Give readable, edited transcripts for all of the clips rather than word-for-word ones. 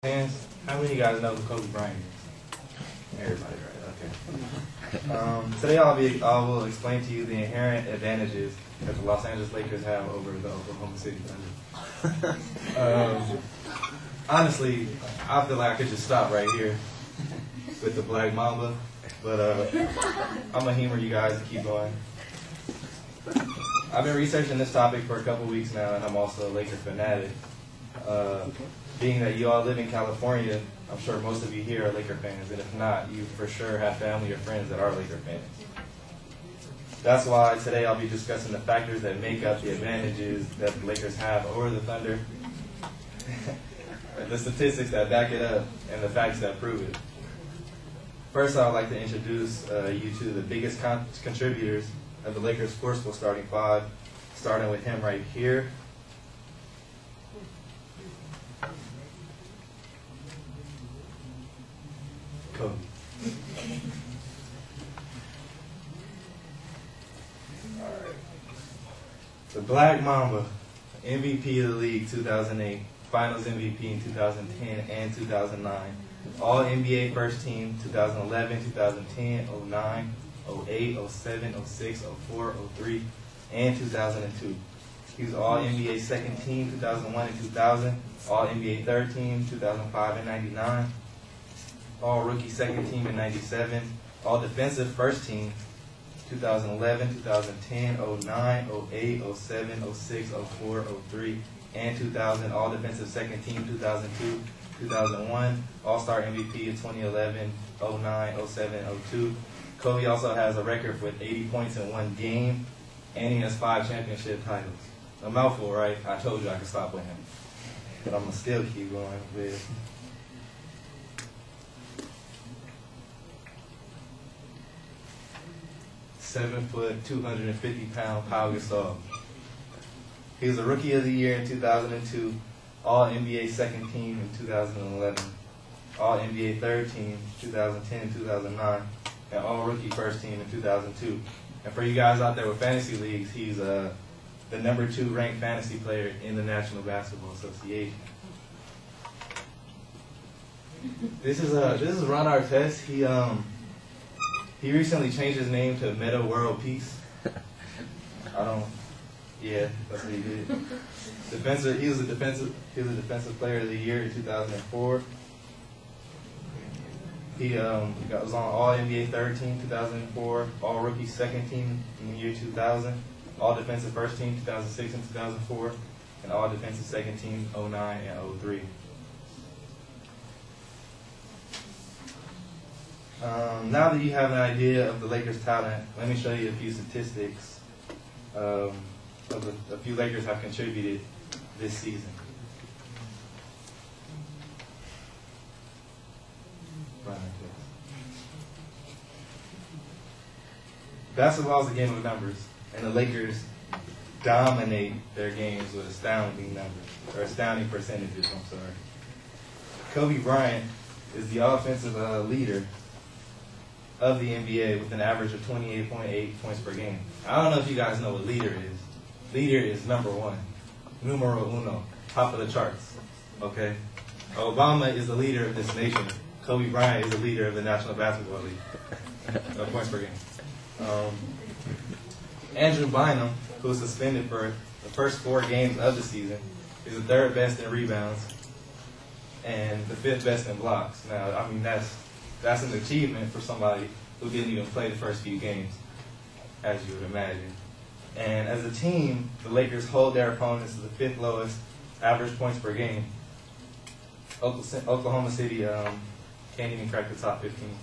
Hands. How many of you guys know who Kobe Bryant is? Everybody, right? Okay. Today I will explain to you the inherent advantages that the Los Angeles Lakers have over the Oklahoma City Thunder. Honestly, I feel like I could just stop right here with the Black Mamba, but I'm gonna humor you guys and keep going. I've been researching this topic for a couple weeks now, and I'm also a Laker fanatic. Being that you all live in California, I'm sure most of you here are Laker fans, and if not, you for sure have family or friends that are Laker fans. That's why today I'll be discussing the factors that make up the advantages that the Lakers have over the Thunder, the statistics that back it up, and the facts that prove it. First, I would like to introduce you to the biggest contributors of the Lakers' forceful starting five, starting with him right here. Kobe. Alright. The Black Mamba, MVP of the league 2008, Finals MVP in 2010 and 2009, All NBA First Team 2011, 2010, 09, 08, 07, 06, 04, 03, and 2002. He was All NBA Second Team 2001 and 2000, All NBA Third Team 2005 and 99, All Rookie Second Team in 97, All Defensive First Team 2011, 2010, 09, 08, 07, 06, 04, 03, and 2000, All Defensive Second Team 2002, 2001, All-Star MVP in 2011, 09, 07, 02. Kobe also has a record with 80 points in one game, and he has 5 championship titles. A mouthful, right? I told you I could stop with him. But I'm going to still keep going with 7-foot, 250-pound Pau Gasol. He was a Rookie of the Year in 2002, All NBA Second Team in 2011, All NBA Third Team 2010 and 2009, and All Rookie First Team in 2002. And for you guys out there with fantasy leagues, he's the #2 ranked fantasy player in the National Basketball Association. This is Ron Artest. He recently changed his name to Meta World Peace. Yeah, that's what he did. He was a defensive player of the year in 2004. He was on All NBA Third Team 2004, All Rookie Second Team in the year 2000, All Defensive First Team 2006 and 2004, and All Defensive Second Team 09 and 03. Now that you have an idea of the Lakers' talent, let me show you a few statistics of a few Lakers have contributed this season. Basketball is a game of numbers, and the Lakers dominate their games with astounding numbers, or astounding percentages, I'm sorry. Kobe Bryant is the offensive leader of the NBA with an average of 28.8 points per game. I don't know if you guys know what leader is. Leader is #1, numero uno, top of the charts, okay? Obama is the leader of this nation. Kobe Bryant is the leader of the National Basketball League, points per game. Andrew Bynum, who was suspended for the first 4 games of the season, is the 3rd best in rebounds and the 5th best in blocks. Now, I mean, that's an achievement for somebody who didn't even play the first few games, as you would imagine. And as a team, the Lakers hold their opponents to the 5th lowest average points per game. Oklahoma City can't even crack the top 15.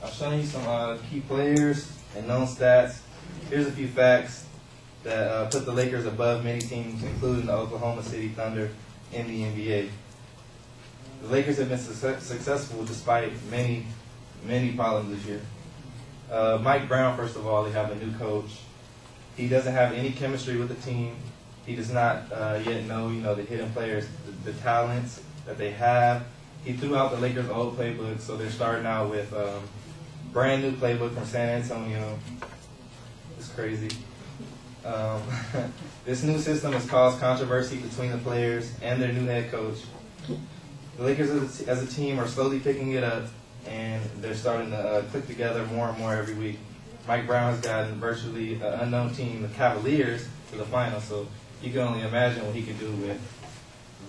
I'll show you some key players and known stats. Here's a few facts that put the Lakers above many teams, including the Oklahoma City Thunder in the NBA. The Lakers have been successful despite many problems this year. Mike Brown, first of all, they have a new coach. He doesn't have any chemistry with the team. He does not yet know, the hidden players, the talents that they have. he threw out the Lakers' old playbook, so they're starting out with brand new playbook from San Antonio. It's crazy. This new system has caused controversy between the players and their new head coach. The Lakers as a team are slowly picking it up, and they're starting to click together more and more every week. Mike Brown has gotten virtually an unknown team, the Cavaliers, to the finals, so you can only imagine what he could do with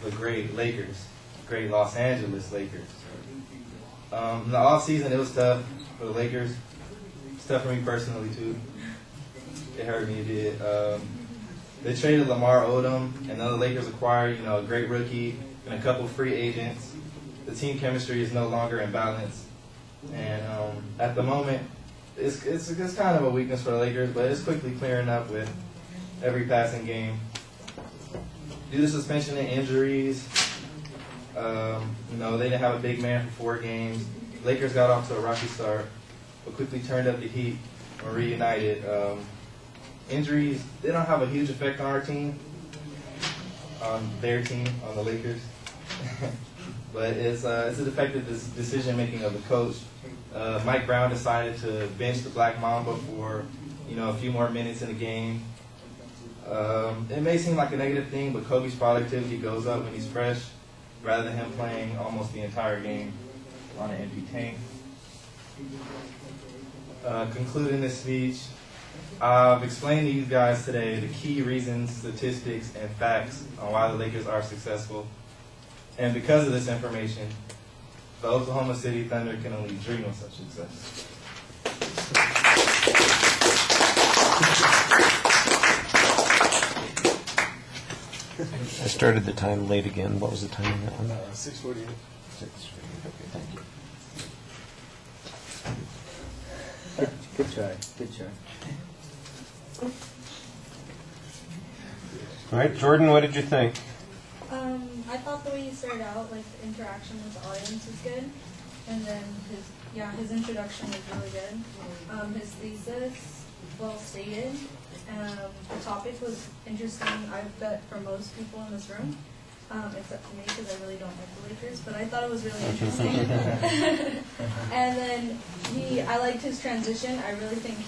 the great Lakers, great Los Angeles Lakers. In the offseason, it was tough for the Lakers. It's tough for me personally, too. It hurt me, it did. They traded Lamar Odom, and then the Lakers acquired, a great rookie and a couple free agents. The team chemistry is no longer in balance, and at the moment, it's kind of a weakness for the Lakers, but it's quickly clearing up with every passing game. Due to suspension and injuries, they didn't have a big man for 4 games. Lakers got off to a rocky start, but quickly turned up the heat and reunited. Injuries, they don't have a huge effect on our team, on their team, on the Lakers. But it's a defective decision-making of the coach. Mike Brown decided to bench the Black Mamba for, a few more minutes in the game. It may seem like a negative thing, but Kobe's productivity goes up when he's fresh, rather than him playing almost the entire game on an empty tank. Concluding this speech, I've explained to you guys today the key reasons, statistics, and facts on why the Lakers are successful. And because of this information, the Oklahoma City Thunder can only dream of such success. I started the time late again. What was the time on that one? 6:48. 6:48. Okay, thank you. Good try. Good try. All right, Jordan, what did you think? I thought the way he started out, like the interaction with the audience was good, and then his introduction was really good. His thesis, well stated. The topic was interesting, I bet, for most people in this room, except for me because I really don't like the Lakers, but I thought it was really interesting. And then I liked his transition. I really think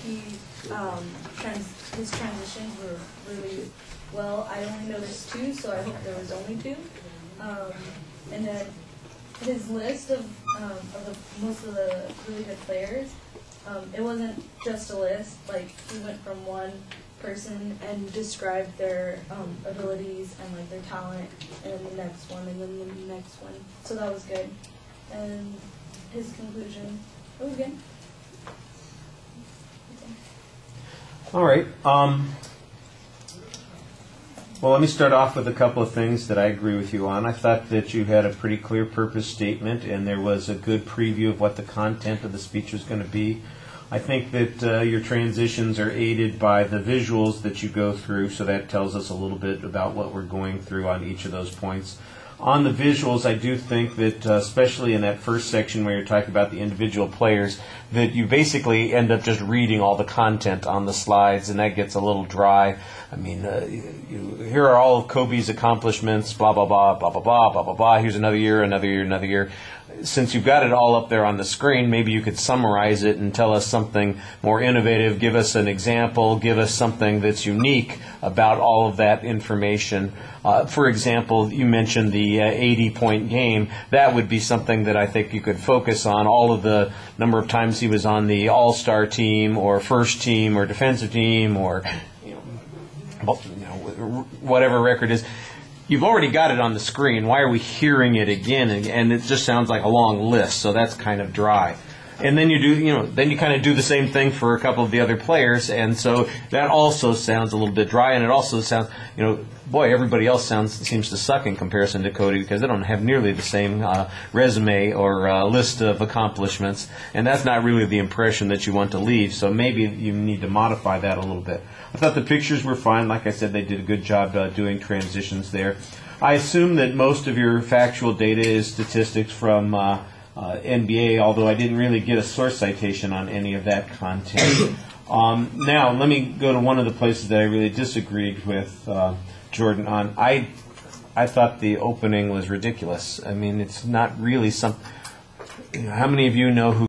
his transitions were really well. I only noticed 2, so I hope there was only 2. And then his list of most of the really good players, it wasn't just a list. Like, he went from one person and described their abilities and like their talent, and then the next one, and then the next one. So that was good. And his conclusion, it was good. All right. Well, let me start off with a couple of things that I agree with you on. I thought that you had a pretty clear purpose statement, and there was a good preview of what the content of the speech was going to be. I think that your transitions are aided by the visuals that you go through, so that tells us a little bit about what we're going through on each of those points. On the visuals, I do think that, especially in that first section where you're talking about the individual players, that you basically end up just reading all the content on the slides, and that gets a little dry. I mean, here are all of Kobe's accomplishments, blah, blah, blah, blah, blah, blah, blah, blah, blah. Here's another year, another year, another year. Since you've got it all up there on the screen, maybe you could summarize it and tell us something more innovative, give us an example, give us something that's unique about all of that information. For example, you mentioned the 80-point game. That would be something that I think you could focus on, all of the number of times he was on the all-star team or first team or defensive team or whatever record is. You've already got it on the screen. Why are we hearing it again? And it just sounds like a long list, so that's kind of dry. And then then you kind of do the same thing for a couple of the other players, and so that also sounds a little bit dry. And it also sounds, boy, everybody else seems to suck in comparison to Cody because they don't have nearly the same resume or list of accomplishments, and that's not really the impression that you want to leave. So maybe you need to modify that a little bit. I thought the pictures were fine. Like I said, they did a good job doing transitions there. I assume that most of your factual data is statistics from NBA, although I didn't really get a source citation on any of that content. Now, let me go to one of the places that I really disagreed with Jordan on. I I thought the opening was ridiculous. I mean, it's not really some. You know, how many of you know who